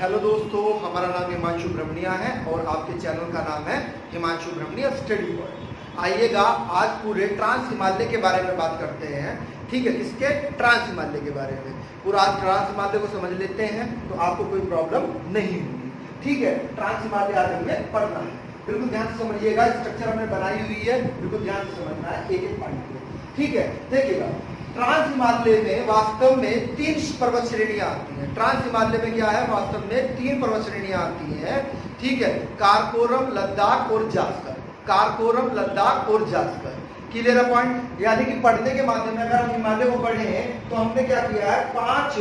Hello दोस्तों, हमारा नाम हिमांशु ब्रह्मनिया है और आपके चैनल का नाम है हिमांशु ब्रह्मनिया स्टडी वर्ल्ड। आइएगा आज पूरे ट्रांस हिमालय के बारे में बात करते हैं। ठीक है, किसके? ट्रांस हिमालय के बारे में। पूरा आज ट्रांस हिमालय को समझ लेते हैं तो आपको कोई प्रॉब्लम नहीं होगी। ठीक है, ट्रांस हिमालय आज हमें पढ़ना है। बिल्कुल ध्यान से समझिएगा, स्ट्रक्चर हमने बनाई हुई है, बिल्कुल ध्यान से समझना है एक एक पॉइंट को। ठीक है, देखिएगा ट्रांस हिमालय में वास्तव में 3 पर्वत श्रेणियां आती हैं। ट्रांस हिमालय में क्या है? वास्तव में 3 पर्वत श्रेणियां आती हैं। ठीक है, कारकोरम, लद्दाख और जास्कर। कारकोरम, लद्दाख और जास्कर। क्लियर है पॉइंट? यानी कि पढ़ने के माध्यम में अगर हम हिमालय को पढ़े तो हमने क्या किया है, 5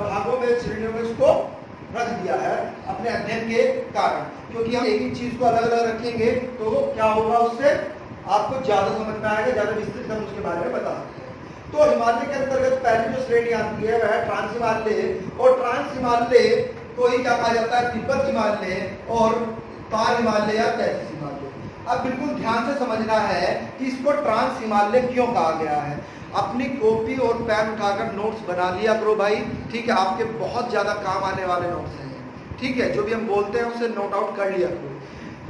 भागों में, श्रेणियों में इसको रख दिया है अपने अध्ययन के कारण। क्योंकि हम एक एक चीज को अलग अलग रखेंगे तो क्या होगा, उससे आपको ज्यादा समझ में आएगा, ज्यादा विस्तृत हम उसके बारे में बता सकते हैं। तो हिमालय के अंतर्गत पहली जो श्रेणी आती है वह है ट्रांस हिमालय, और ट्रांस हिमालय को ही क्या कहा जाता है? तिब्बत हिमालय और पार हिमालय या तैतीस हिमालय। अब बिल्कुल ध्यान से समझना है कि इसको ट्रांस हिमालय क्यों कहा गया है। अपनी कॉपी और पेन उठाकर नोट्स बना लिया करो भाई। ठीक है, आपके बहुत ज्यादा काम आने वाले नोट्स हैं। ठीक है, जो भी हम बोलते हैं उसे नोट आउट कर लिया करो।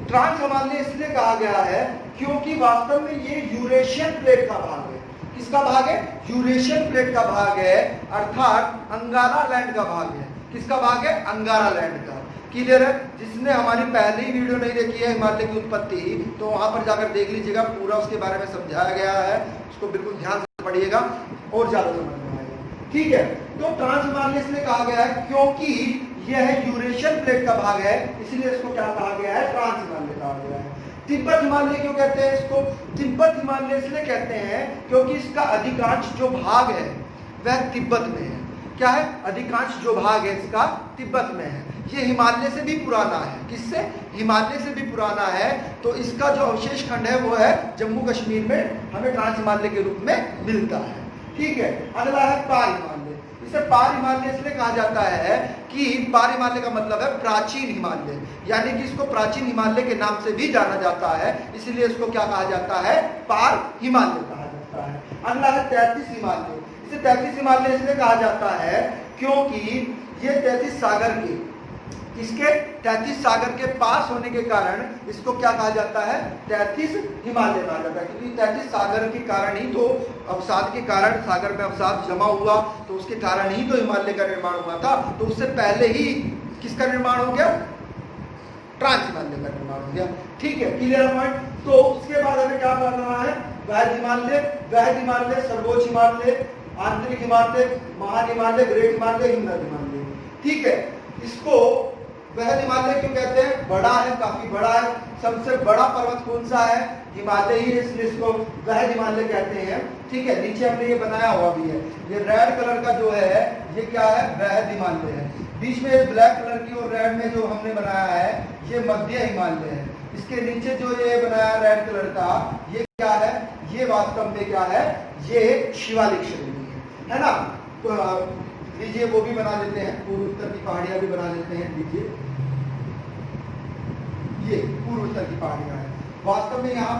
ट्रांस हिमालय इसलिए कहा गया है क्योंकि वास्तव में ये यूरेशियन प्लेट का भाग है। किसका भाग है? यूरेशियन प्लेट का भाग है, अर्थात अंगारा लैंड का भाग है। किसका भाग है? अंगारा लैंड का। क्लियर है? जिसने हमारी पहली वीडियो नहीं देखी है हिमालय की उत्पत्ति, तो वहां पर जाकर देख लीजिएगा, पूरा उसके बारे में समझाया गया है। उसको बिल्कुल ध्यान से पढ़िएगा और ज्यादा समझ में आएगा। ठीक है, तो ट्रांस हिमालय इसलिए कहा गया है क्योंकि यह यूरेशियन प्लेट का भाग है, इसलिए इसको क्या कहा गया है? ट्रांस हिमालय कहा गया है। तिब्बत हिमालय क्यों कहते हैं इसको? तिब्बत हिमालय इसलिए कहते हैं क्योंकि इसका अधिकांश जो भाग है वह तिब्बत में है। क्या है? अधिकांश जो भाग है इसका तिब्बत में है। ये हिमालय से भी पुराना है। किससे? हिमालय से भी पुराना है। तो इसका जो अवशेष खंड है वो है जम्मू कश्मीर में, हमें ट्रांस हिमालय के रूप में मिलता है। ठीक है, अगला है पार हिमालय। इसे पार हिमालय इसलिए कहा जाता है कि पार हिमालय का मतलब है प्राचीन हिमालय, यानी कि इसको प्राचीन हिमालय के नाम से भी जाना जाता है, इसलिए इसको क्या कहा जाता है? पार हिमालय कहा जाता है। अगला है तैतीस हिमालय। इसे तैतीस हिमालय इसलिए कहा जाता है क्योंकि ये 33 सागर के, इसके 33 सागर के पास होने के कारण इसको क्या कहा जाता है? 33 हिमालय कहा जाता है। क्योंकि 33 सागर के कारण ही तो, अवसाद के कारण, सागर में अवसाद जमा हुआ तो उसके कारण ही तो हिमालय का निर्माण हुआ था। तो उससे पहले ही किसका निर्माण हो गया? ट्रांस हिमालय का निर्माण हो गया। ठीक है, क्लियर पॉइंट? तो उसके बाद हमें क्या करना है? वैध हिमालय, वैध हिमालय, सर्वोच्च हिमालय, आंतरिक हिमालय, महान हिमालय, ग्रेट हिमालय, हिमनद हिमालय। ठीक है, इसको वह हिमालय क्यों कहते हैं? बड़ा है, काफी बड़ा है। सबसे बड़ा पर्वत कौन सा है? हिमालय ही है, इसलिए इसको वह हिमालय कहते हैं। ठीक है, नीचे हमने ये बनाया हुआ भी है, ये रेड कलर का जो है ये क्या है? वह हिमालय है। बीच में ब्लैक कलर की और रेड में जो हमने बनाया है ये मध्य हिमालय है। इसके नीचे जो ये बनाया रेड कलर का, ये क्या है? ये वास्तव में क्या है? ये शिवालिक श्रेणी है ना। तो लीजिए वो भी बना लेते हैं, पूर्व उत्तर की पहाड़ियां भी बना लेते हैं। लीजिए ये पूर्व उत्तर की पहाड़ियां हैं। वास्तव में यहाँ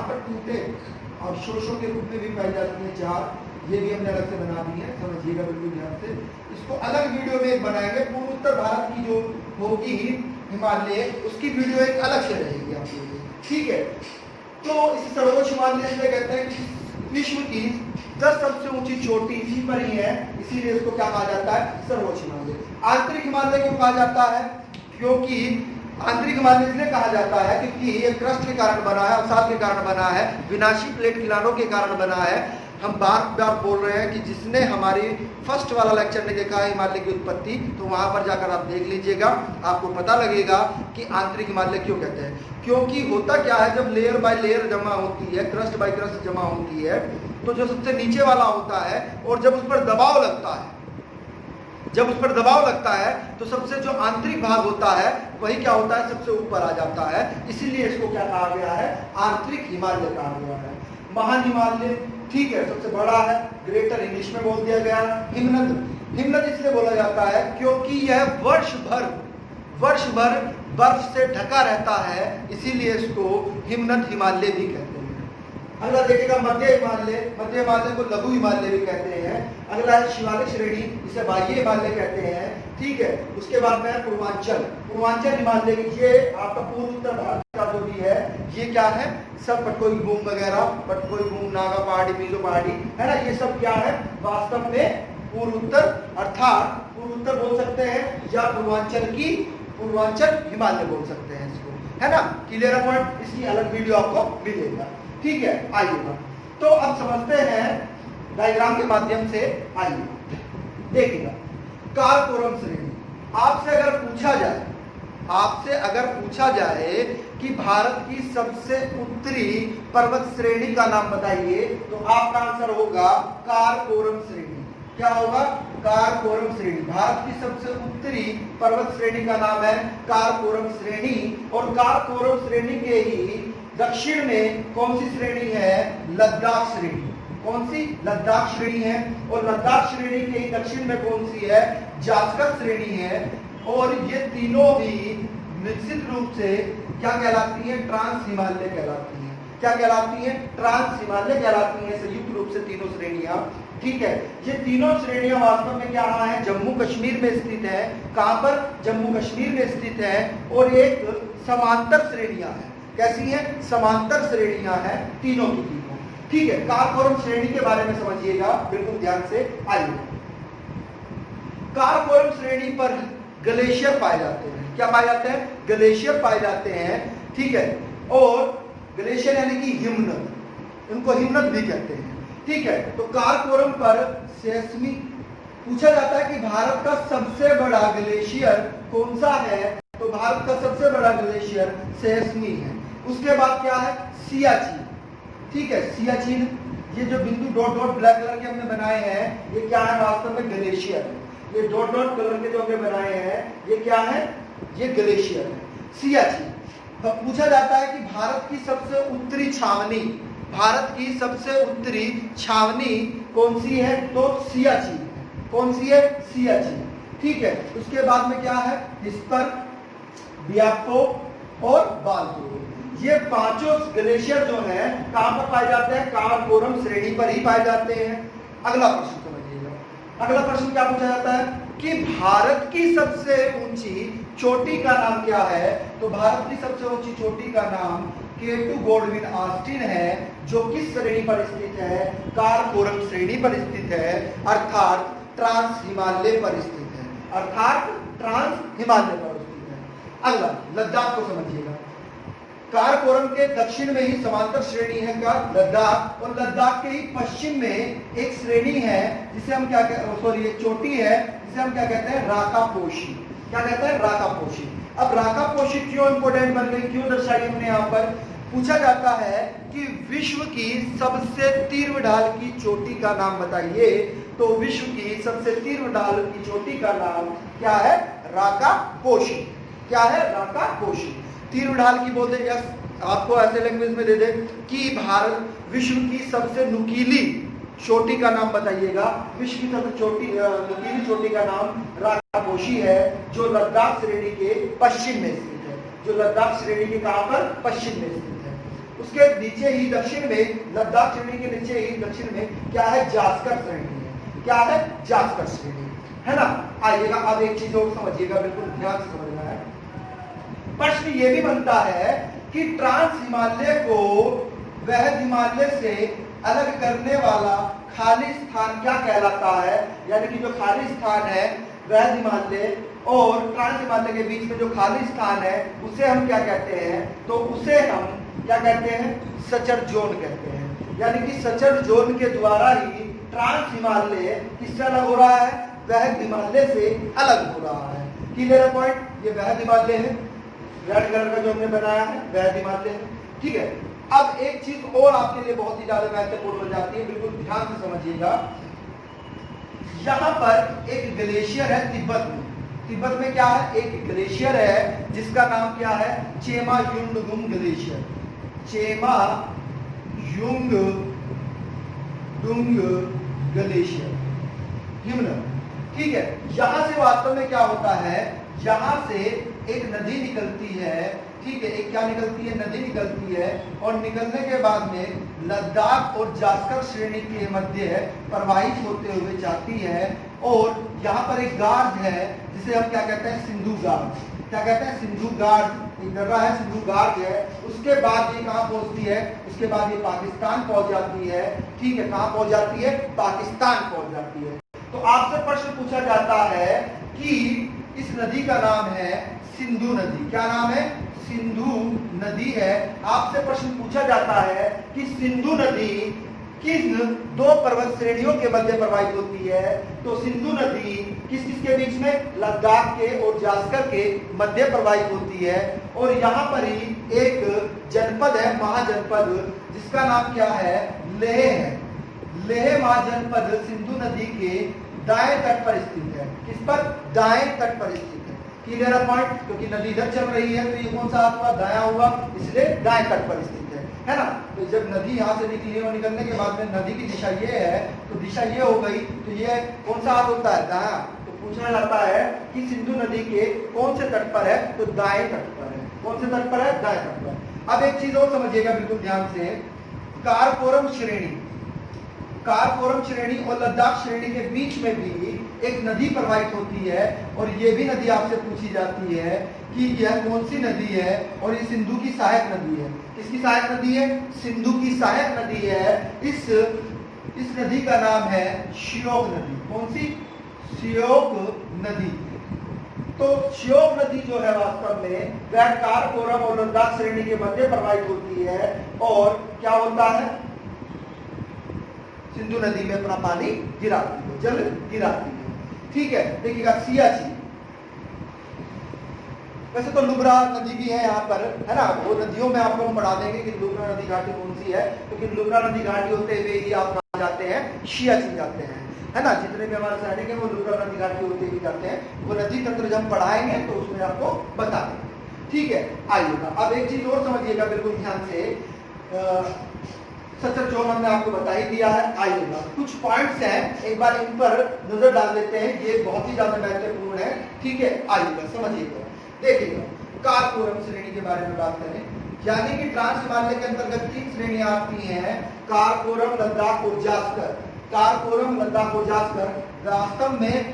पर टूटे अवशेषों के रूप में भी पाई जाती है 4। ये भी हमने अलग से बना दी है, समझिएगा बिल्कुल ध्यान से। इसको अलग वीडियो में एक बनाएंगे। पूर्व उत्तर भारत की जो होगी हिमालय, उसकी वीडियो एक अलग से रहेगी आपके लिए। ठीक है, तो इस सर्वोच्च हिमालय इसलिए कहते हैं कि विश्व की 10 सबसे ऊंची चोटी इसी पर ही है, इसीलिए इसको क्या कहा जाता है? सर्वोच्च हिमालय। आंतरिक हिमालय क्यों कहा जाता है? क्योंकि आंतरिक हिमालय इसलिए कहा जाता है क्योंकि ये क्रस्ट के कारण बना है, अवसाद के कारण बना है, विनाशी प्लेट किनारों के कारण बना है। हम बार बार बोल रहे हैं कि जिसने हमारी फर्स्ट वाला लेक्चर नहीं देखा है हिमालय की उत्पत्ति, तो वहां पर जाकर आप देख लीजिएगा, आपको पता लगेगा कि आंतरिक हिमालय क्यों कहते हैं। क्योंकि होता क्या है, जब लेयर बाय लेयर जमा होती है, क्रस्ट बाय क्रस्ट जमा होती है, तो जो सबसे नीचे वाला होता है और जब उस पर दबाव लगता है, तो सबसे जो आंतरिक भाग होता है वही क्या होता है? सबसे ऊपर आ जाता है। इसीलिए इसको क्या कहा गया है? आंतरिक हिमालय कहा गया है। महान हिमालय, ठीक है, सबसे बड़ा है, ग्रेटर इंग्लिश में बोल दिया गया। हिमनद इसलिए बोला जाता है क्योंकि यह वर्ष भर बर्फ से ढका रहता है, इसीलिए इसको हिमनद हिमालय भी कहते हैं। अगला देखिएगा मध्य हिमालय, मध्य हिमालय को लघु हिमालय भी कहते हैं। अगला है शिवालिक श्रेणी, इसे बाह्य हिमालय कहते हैं, ठीक है। उसके बाद में पूर्वांचल, पूर्वांचल हिमालय, ये आपका पूर्व उत्तर भारत का जो भी है, ये क्या है, सब पटकोई बूम वगैरह, पटकोई बूम, नागा पहाड़ी, मीजो पहाड़ी, है ना, ये सब क्या है वास्तव में पूर्व उत्तर, अर्थात पूर्व उत्तर बोल सकते हैं या पूर्वांचल की पूर्वांचल हिमालय बोल सकते हैं इसको, है ना। क्लियर पॉइंट, इसकी अलग वीडियो आपको मिलेगा, ठीक है। आइएगा तो अब समझते हैं डायग्राम के माध्यम से। आइए देखिएगा कारकोरम श्रेणी। आपसे अगर पूछा जाए कि भारत की सबसे उत्तरी पर्वत श्रेणी का नाम बताइए, तो आपका आंसर होगा कारकोरम श्रेणी। क्या होगा, कारकोरम श्रेणी। भारत की सबसे उत्तरी पर्वत श्रेणी का नाम है कारकोरम श्रेणी। और कारकोरम श्रेणी के ही दक्षिण में कौन सी श्रेणी है, लद्दाख श्रेणी। कौन सी, लद्दाख श्रेणी है। और लद्दाख श्रेणी के ही दक्षिण में कौन सी है, जास्कर श्रेणी है। और ये तीनों ही निश्चित रूप से क्या कहलाती है, ट्रांस हिमालय कहलाती है। क्या कहलाती है, ट्रांस हिमालय कहलाती है, संयुक्त रूप से तीनों श्रेणियां, ठीक है। ये तीनों श्रेणियां वास्तव में क्या है, जम्मू कश्मीर में स्थित है। कहां पर, जम्मू कश्मीर में स्थित है। और एक समांतर श्रेणियां हैं। कैसी हैं, समांतर श्रेणियां हैं तीनों की तीनों, ठीक है। कारकोरम श्रेणी के बारे में समझिएगा बिल्कुल ध्यान से। आइए, कारकोरम श्रेणी पर ग्लेशियर पाए जाते हैं। क्या पाए जाते हैं, ग्लेशियर पाए जाते हैं, ठीक है। और ग्लेशियर यानी कि हिमनद, इनको हिमनद भी कहते हैं, ठीक है। तो कारकोरम पर सेस्मिक पूछा जाता है कि भारत का सबसे बड़ा ग्लेशियर कौन सा है, तो भारत का सबसे बड़ा ग्लेशियर सेस्मी है। उसके बाद क्या है, सियाचिन, ठीक है। सियाचिन, ये जो बिंदु डॉट डॉट ब्लैक कलर के हमने बनाए हैं, ये क्या है, वास्तव में ग्लेशियर है। ये डॉट डॉट कलर के जो हमने बनाए हैं, ये क्या है, ये ग्लेशियर है, सियाचिन। तो पूछा जाता है कि भारत की सबसे उत्तरी छावनी, भारत की सबसे उत्तरी छावनी कौन सी है, तो सियाचिन है। कौन सी है, सियाचिन, ठीक है। उसके बाद में क्या है, हिस्पर, बियाको और बाल्टो। ये पांचों ग्लेशियर जो हैं कहां पर पाए जाते हैं, कारकोरम श्रेणी पर ही पाए जाते हैं। अगला प्रश्न समझिएगा, अगला प्रश्न क्या पूछा जाता है कि भारत की सबसे ऊंची चोटी का नाम क्या है, तो भारत की सबसे ऊंची चोटी का नाम K2 गॉडविन ऑस्टिन है, जो किस श्रेणी पर स्थित है, कारकोरम श्रेणी पर स्थित है, अर्थात ट्रांस हिमालय पर स्थित है, अर्थात ट्रांस हिमालय पर स्थित है। अगला लद्दाख को समझिएगा। कारकोरम के दक्षिण में ही समांतर श्रेणी है का लद्दाख, और लद्दाख के ही पश्चिम में एक श्रेणी है जिसे हम क्या सॉरी एक चोटी है जिसे हम क्या कहते हैं, राकापोशी। क्या कहते हैं, राकापोशी। अब राकापोशी क्यों इंपोर्टेंट बन गई, क्यों दर्शाई हमने यहाँ पर, पूछा जाता है कि विश्व की सबसे तीव्र ढाल की चोटी का नाम बताइए, तो विश्व की सबसे तीव्र ढाल की चोटी का नाम क्या है, राकापोशी। क्या है, राकापोशी। तीव्र ढाल की बोलते हैं, आपको ऐसे लैंग्वेज में दे दे कि भारत विश्व की सबसे नुकीली चोटी का नाम बताइएगा, विश्व की सबसे नुकीली चोटी का नाम राकापोशी है, जो लद्दाख श्रेणी के पश्चिम में स्थित है, जो लद्दाख श्रेणी के कहां पर, पश्चिम में स्थित है। उसके नीचे ही दक्षिण में, लद्दाख श्रेणी के नीचे ही दक्षिण में क्या है, जास्कर श्रेणी है। क्या है, जास्कर श्रेणी, है ना। आइएगा, अब एक चीज और समझिएगा, बिल्कुल ध्यान से समझना है। प्रश्न ये भी बनता है कि ट्रांस हिमालय को वह हिमालय से अलग करने वाला खाली स्थान क्या कहलाता है, यानी कि जो खाली स्थान है वह हिमालय और ट्रांस हिमालय के बीच में जो खाली स्थान है उसे हम क्या कहते हैं, तो उसे हम क्या कहते हैं, सचर जोन कहते हैं। यानी कि सचर जोन के द्वारा ही ट्रांस हिमालय किससे अलग हो रहा है, वह हिमालय से अलग हो रहा है। क्लियर पॉइंट, ये वह हिमालय है, रेड कलर का जो हमने बनाया है वह हिमालय है, ठीक है। अब एक चीज और आपके लिए बहुत ही ज्यादा महत्वपूर्ण हो जाती है, बिल्कुल ध्यान से समझिएगा। यहाँ पर एक ग्लेशियर है तिब्बत में, तिब्बत में क्या है, एक ग्लेशियर है जिसका नाम क्या है, चेमा युंगडुंग ग्लेशियर। चेमा युंगडुंग ग्लेशियर, हिमनद, ठीक है। यहां से वास्तव में क्या होता है, यहाँ से एक नदी निकलती है, ठीक है, एक क्या निकलती है, नदी निकलती है, और निकलने के बाद में लद्दाख और जास्कर श्रेणी के मध्य प्रवाहित होते हुए जाती है। और यहाँ पर एक गार्ड है जिसे हम क्या कहते हैं, सिंधु गार्ड, क्या कहते हैं, सिंधु गार्ड, एक जगह है सिंधु गार्ड है। उसके बाद ये कहाँ पहुंचती है, उसके बाद ये पाकिस्तान पहुंच जाती है, ठीक है, कहाँ पहुंच जाती है, पाकिस्तान पहुंच जाती है। तो आपसे प्रश्न पूछा जाता है कि इस नदी का नाम है सिंधु नदी, क्या नाम है, सिंधु नदी है। आपसे प्रश्न पूछा जाता है कि सिंधु नदी किस दो पर्वत श्रेणियों के मध्य प्रवाहित होती है, तो सिंधु नदी किस किस के बीच में, लद्दाख के और जास्कर के मध्य प्रवाहित होती है। और यहाँ पर ही एक जनपद है, महाजनपद, जिसका नाम क्या है, लेह है। लेह महाजनपद सिंधु नदी के दाएं तट पर स्थित है, किस पर, दाएं तट पर स्थित है। क्लियर है पॉइंट, क्योंकि नदी इधर चल रही है तो ये कौन सा हाथ हुआ, दाया हुआ, इसलिए दाएं तट पर स्थित है ना। तो जब नदी यहाँ से निकली और निकलने के बाद में नदी की दिशा ये है, तो दिशा ये हो गई, तो ये कौन सा हाथ होता है, दाया। तो पूछा जाता है कि सिंधु नदी के कौन से तट पर है, तो दाएं तट पर है। कौन से तट पर है, दाएं तट पर। अब एक चीज और समझिएगा बिल्कुल ध्यान से, कारकोरम श्रेणी, कारकोरम श्रेणी और लद्दाख श्रेणी के बीच में भी एक नदी प्रवाहित होती है। और ये भी नदी आपसे पूछी जाती है कि यह कौन सी नदी है, और ये सिंधु की सहायक नदी है। किसकी सहायक नदी है, सिंधु की सहायक नदी है। इस नदी का नाम है श्योक नदी। कौन सी, श्योक नदी। तो श्योक नदी जो है वास्तव में वह कारकोरम और लद्दाख श्रेणी के मध्य प्रवाहित होती है, और क्या होता है, सिंधु नदी में अपना पानी गिराती है, जल गिराती है, ठीक है। देखिएगा सियाचिन, वैसे तो लुब्रा नदी भी है यहाँ पर, है ना, वो नदियों में आपको हम बढ़ा देंगे कि लुब्रा नदी घाटी कौन सी है, क्योंकि लुब्रा नदी घाटी होते हुए ही आप जाते हैं, सियाचिन जाते हैं, है ना। जितने भी हमारे सैनिक हैं वो लुब्रा नदी घाटी होते हुए जाते हैं। वो नदी तंत्र जब हम पढ़ाएंगे तो उसमें आपको बता देंगे, ठीक है। आइएगा अब एक चीज और समझिएगा बिल्कुल ध्यान से, सचर जो हमने आपको बता ही दिया है। आइएगा कुछ पॉइंट्स हैं, एक बार इन पर नजर डाल देते हैं, ये बहुत ही ज्यादा महत्वपूर्ण है, ठीक है। आइएगा समझिएगा, देखिएगा कारकोरम श्रेणी के बारे में बात करें, यानी कि ट्रांस हिमालय के अंतर्गत 3 श्रेणियां आती हैं, कारकोरम, लद्दाख और जास्कर। कारकोरम, लद्दाख और जास्कर वास्तव में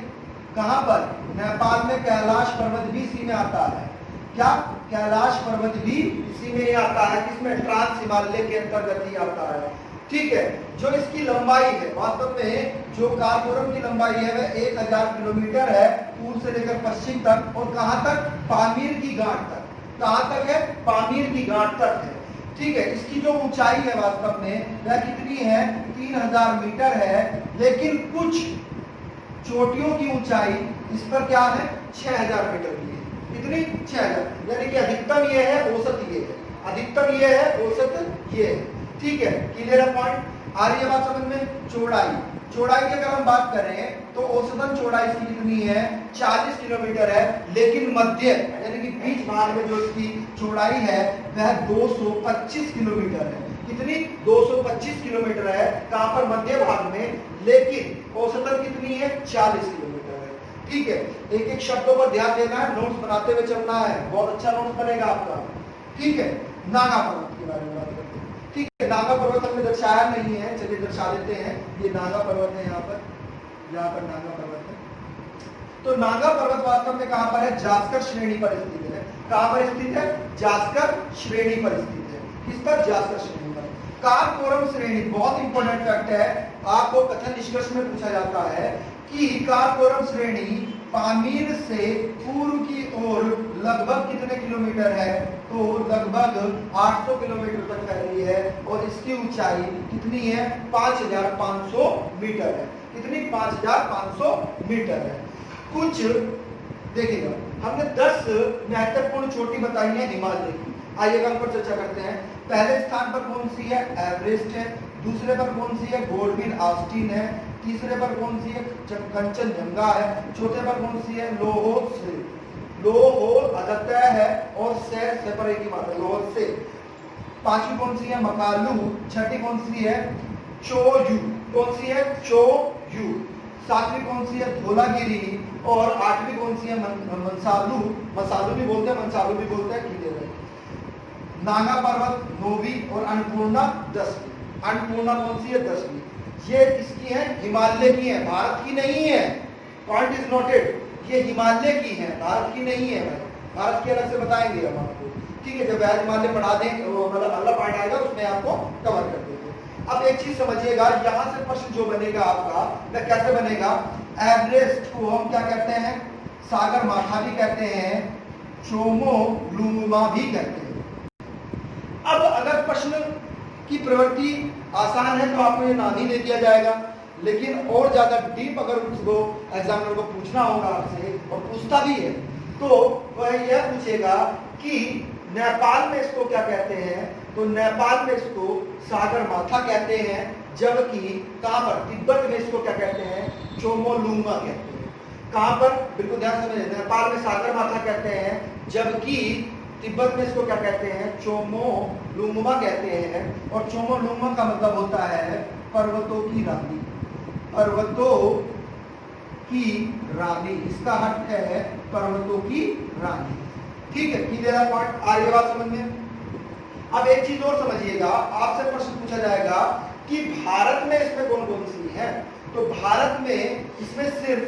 कहां पर, नेपाल में कैलाश पर्वत भी इसी में आता है। क्या, कैलाश पर्वत भी इसी में आता है, किसमें, ट्रांस हिमालय के अंतर्गत ही आता है, ठीक है। जो इसकी लंबाई है, वास्तव में जो कारकोरम की लंबाई है वह 1000 किलोमीटर है, पूर्व से लेकर पश्चिम तक, और कहां तक, पामीर की गांठ तक। कहां तक है, पामीर की गांठ तक है, ठीक है। इसकी जो ऊंचाई है वास्तव में वह कितनी है, 3000 मीटर है, लेकिन कुछ चोटियों की ऊंचाई इस पर क्या है, 6000 मीटर की है। कितनी, 6000, यानी कि अधिकतम ये है, औसत ये है, अधिकतम ये है, औसत ये है, ठीक है। क्लियर है पॉइंट, आ रही है बात समझ में। चौड़ाई, चौड़ाई की अगर हम बात करें तो औसतन चौड़ाई इसकी कितनी है, 40 किलोमीटर है, लेकिन मध्य यानी कि बीच भाग में जो इसकी चौड़ाई है वह 225 किलोमीटर है। कितनी, 225 किलोमीटर है, कहां पर, मध्य भाग में, लेकिन औसतन कितनी है, 40 किलोमीटर है, ठीक है। एक एक शब्दों पर ध्यान देना है, नोट्स बनाते हुए चलना है, बहुत अच्छा नोट्स बनेगा आपका, ठीक है। नागा पर्वत के बारे में बात करते हैं, ठीक है। नागा पर्वत हमने दर्शाया नहीं है, चलिए दर्शा देते हैं। ये नागा पर्वत है, यहाँ पर नागा पर्वत है। तो नागा पर्वत वास्तव में कहां पर है, जास्कर श्रेणी पर स्थित है। कहां पर स्थित है, जास्कर श्रेणी पर स्थित है। किस पर, जास्कर श्रेणी पर। कारकोरम श्रेणी, बहुत इंपॉर्टेंट फैक्ट है, आपको कथन निष्कर्ष में पूछा जाता है कि कारकोरम श्रेणी पामीर से पूर्व की ओर लगभग कितने किलोमीटर है, तो लगभग 800 किलोमीटर तक फैली है, और इसकी ऊंचाई कितनी है, 5500 मीटर है। कितनी, 5500 मीटर है। कुछ देखिएगा, हमने 10 महत्वपूर्ण चोटी बताई है हिमालय की। आइएगा हम पर चर्चा करते हैं। पहले स्थान पर कौन सी है, एवरेस्ट है। दूसरे पर कौन सी है, गोल्डविन आस्टीन है। तीसरे पर कौन सी है, कंचनजंगा है। चौथे पर कौन सी है, लोहोसे। लोहो अदत्य है, और से पर एक ही मात्रा, लोहोसे। पांचवी कौन सी है, मकालू। छठी कौन सी है, चोयू। कौन सी है, चोयू। सातवीं कौन सी है धौलागिरी, और आठवीं कौन सी है मंसालू, मसालू भी बोलते हैं, मंसालू भी बोलते हैं, ठीक है। नागा पर्वत 9वीं और अन्नपूर्णा 10वीं। अन्नपूर्णा कौन सी है 10वीं। ये किसकी है, हिमालय की है, भारत की नहीं है, पॉइंट इज नोटेड, ये हिमालय की है, भारत की नहीं है भाई, भारत की अलग से बताएंगे हम आपको, ठीक है। जब हिमालय पढ़ा दें मतलब अगला पार्ट आएगा उसमें आपको कवर कर देंगे। अब एक चीज समझिएगा, यहां से प्रश्न जो बनेगा आपका वह कैसे बनेगा, एवरेस्ट को हम क्या कहते हैं, सागर माथा भी कहते हैं, चोमोलुंगमा भी कहते हैं। अब अगर प्रश्न की प्रवृत्ति आसान है तो आपको ये नाम ही दे दिया जाएगा, लेकिन और ज्यादा डीप अगर उसको एग्जामिनर को पूछना होगा आपसे, और पूछता भी है, तो वह यह पूछेगा कि नेपाल में इसको क्या कहते हैं, तो नेपाल में इसको सागर माथा कहते हैं, जबकि कहां पर, तिब्बत में इसको क्या कहते हैं, चोमोलुंगमा कहते हैं। कहां पर, बिल्कुल ध्यान समझिए, नेपाल में सागर माथा कहते हैं, जबकि तिब्बत में इसको क्या कहते हैं, चोमोलुंगमा कहते हैं। और चोमोलुंगमा का मतलब होता है पर्वतों की रानी, पर्वतों की रानी, इसका अर्थ है पर्वतों की रानी, ठीक है। क्लियर है पॉइंट, आ रही बात समझ में। अब एक चीज और समझिएगा, आपसे प्रश्न पूछा जाएगा कि भारत में इसमें कौन कौन सी है, तो भारत में इसमें सिर्फ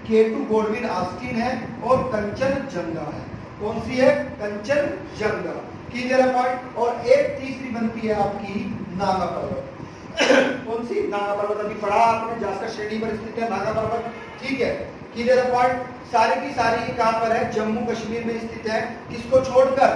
केटू गोडविन ऑस्टिन है और कंचनजंगा है। कौन सी है, कंचनजंगा, क्लियर है पॉइंट। और एक तीसरी बनती है आपकी नागा पर्वत कौन सी, नागा पर्वत, अभी पढ़ा आपने, जास्कर श्रेणी पर स्थित है नागा पर्वत, ठीक है, क्लियर है पॉइंट। सारी की सारी कहां पर है, जम्मू कश्मीर में स्थित है। इसको छोड़कर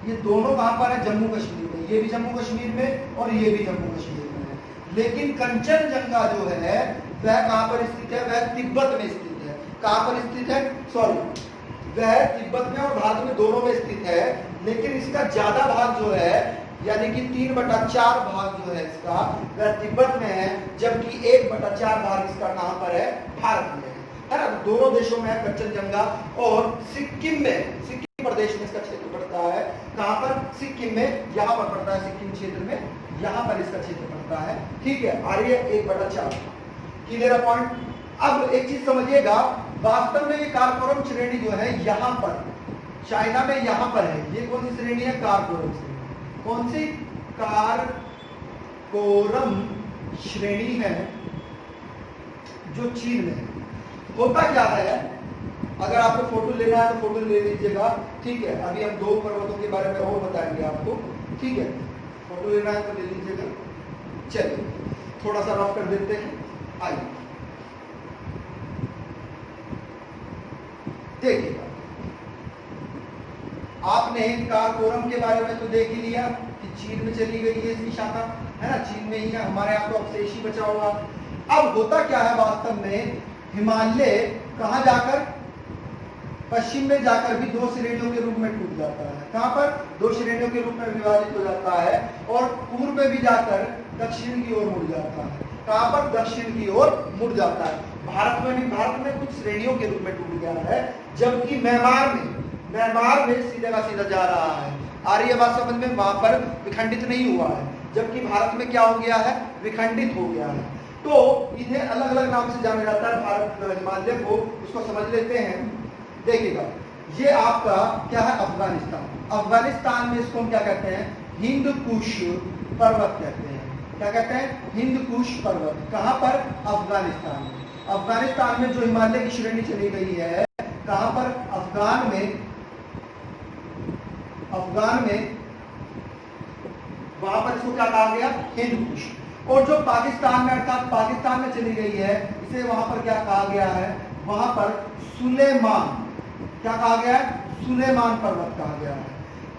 ये दोनों कहां पर है, जम्मू कश्मीर में, ये भी जम्मू कश्मीर में और ये भी जम्मू कश्मीर में है। लेकिन कंचनजंगा जो है वह कहां पर स्थित है, वह तिब्बत में स्थित है। कहां पर स्थित है, सॉरी, वह तिब्बत में और भारत में दोनों में स्थित है, लेकिन इसका ज्यादा भाग जो है, यानी कि 3/4 भाग जो है इसका, वह तिब्बत में है, जबकि 1/4 भाग इसका कहां पर है, भारत में है ना। दोनों देशों में है कंचनजंगा। और सिक्किम में, सिक्किम प्रदेश में इसका क्षेत्र पड़ता है, कहां पर, सिक्किम में, यहां पर पड़ता है, सिक्किम क्षेत्र में, यहां पर इसका क्षेत्र पड़ता है, ठीक है। आ रही है 1/4, क्लियर है पॉइंट। अब एक चीज समझिएगा, वास्तव में ये कारकोरम श्रेणी जो है यहां पर, चाइना में यहां पर है, ये कौन सी श्रेणी है, कारकोरम श्रेणी। कौन सी, कारकोरम श्रेणी है जो चीन में है। होता क्या है, अगर आपको फोटो लेना है तो फोटो ले लीजिएगा, ठीक है। अभी हम 2 पर्वतों के बारे में और बताएंगे आपको, ठीक है। फोटो लेना है तो ले लीजिएगा। चलिए थोड़ा सा रफ कर देते हैं, आइए देखिएगा। आपने कारकोरम के बारे में तो देख ही लिया कि चीन में चली गई है इसकी शाखा, है ना, चीन में ही है, हमारे यहाँ तो अवशेष ही बचा हुआ। अब होता क्या है, वास्तव में हिमालय कहां जाकर, पश्चिम में जाकर भी 2 श्रेणियों के रूप में टूट जाता है। कहां पर, 2 श्रेणियों के रूप में विभाजित हो जाता है, और पूर्व में भी जाकर दक्षिण की ओर मुड़ जाता है। कहां पर, दक्षिण की ओर मुड़ जाता है। भारत में भी, भारत में कुछ श्रेणियों के रूप में टूट गया है, जबकि म्यांमार में सीधा का सीधा जा रहा है। आ रही है बात समझ में, वहां पर विखंडित नहीं हुआ है, जबकि भारत में क्या हो गया है, विखंडित हो गया है। तो इन्हें अलग अलग नाम से जाना जाता है, भारत हिमालय को, उसको समझ लेते हैं। देखिएगा, ये आपका क्या है, अफगानिस्तान। अफगानिस्तान में इसको हम क्या कहते हैं, हिंद कुश पर्वत कहते हैं। क्या कहते हैं, हिंद कुश पर्वत। कहां पर, अफगानिस्तान में। अफगानिस्तान में जो हिमालय की श्रेणी चली गई है, कहां पर, अफगान में वहां पर इसको क्या कहा गया, हिंद कुश। और जो पाकिस्तान में, अर्थात पाकिस्तान में चली गई है, इसे वहां पर क्या कहा गया है, वहां पर सुलेमान, क्या कहा गया है, सुलेमान पर्वत कहा गया है।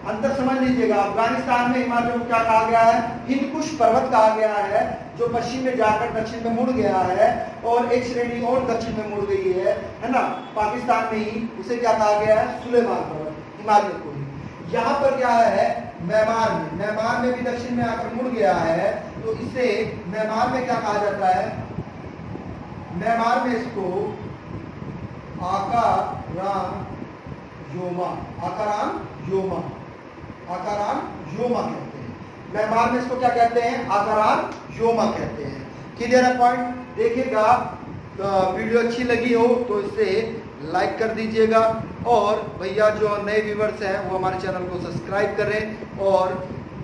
अंतर समझ लीजिएगा, अफगानिस्तान में हिमालय को क्या कहा गया है, हिंदकुश पर्वत कहा गया है, जो पश्चिम में जाकर दक्षिण में मुड़ गया है, और एक श्रेणी और दक्षिण में मुड़ गई है ना, पाकिस्तान में ही, उसे क्या कहा गया है, सुलेमान पर्वत, हिमालय को ही। यहाँ पर क्या है, म्यांमार में भी दक्षिण में आकर मुड़ गया है, तो इसे म्यांमार में क्या कहा जाता है, म्यांमार में इसको आकाराम योमा कहते हैं। म्यांमार में इसको क्या कहते हैं, आकाराम योमा कहते हैं। क्लियर है पॉइंट। देखिएगा, वीडियो अच्छी लगी हो तो इसे लाइक कर दीजिएगा, और भैया जो नए व्यूवर्स हैं वो हमारे चैनल को सब्सक्राइब करें और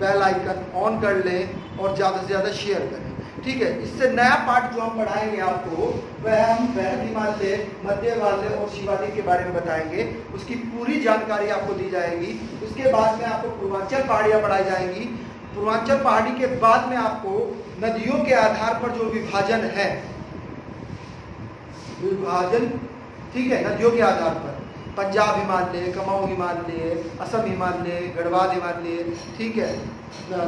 बेल आइकन ऑन कर लें और ज़्यादा से ज़्यादा शेयर करें। ठीक है, इससे नया पार्ट जो हम पढ़ाएंगे आपको वह हम वृहद हिमालय, मध्य हिमालय और शिवालिक के बारे में बताएंगे। उसकी पूरी जानकारी आपको दी जाएगी। उसके बाद में आपको पूर्वांचल पहाड़ियाँ पढ़ाई जाएंगी। पूर्वांचल पहाड़ी के बाद में आपको नदियों के आधार पर जो विभाजन है, ठीक है, नदियों के आधार पर पंजाब हिमालय, कुमाऊं हिमालय, असम हिमालय, गढ़वाल हिमालय, ठीक है,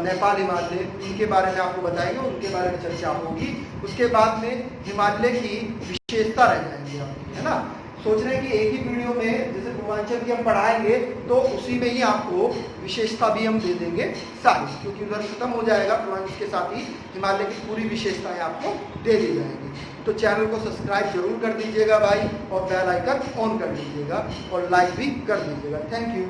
नेपाल हिमालय, इनके बारे में आपको बताएंगे, उनके बारे में चर्चा होगी। उसके बाद में हिमालय की विशेषता रह जाएंगी आपकी, है ना। सोच रहे हैं कि एक ही वीडियो में जैसे पूर्वांचल की हम पढ़ाएंगे तो उसी में ही आपको विशेषता भी हम दे देंगे सारी, क्योंकि उधर खत्म हो जाएगा पूर्वांचल के साथ ही हिमालय की पूरी विशेषताएं आपको दे दी जाएंगी। तो चैनल को सब्सक्राइब जरूर कर दीजिएगा भाई, और बेल आइकन ऑन कर दीजिएगा और लाइक भी कर दीजिएगा। Thank you.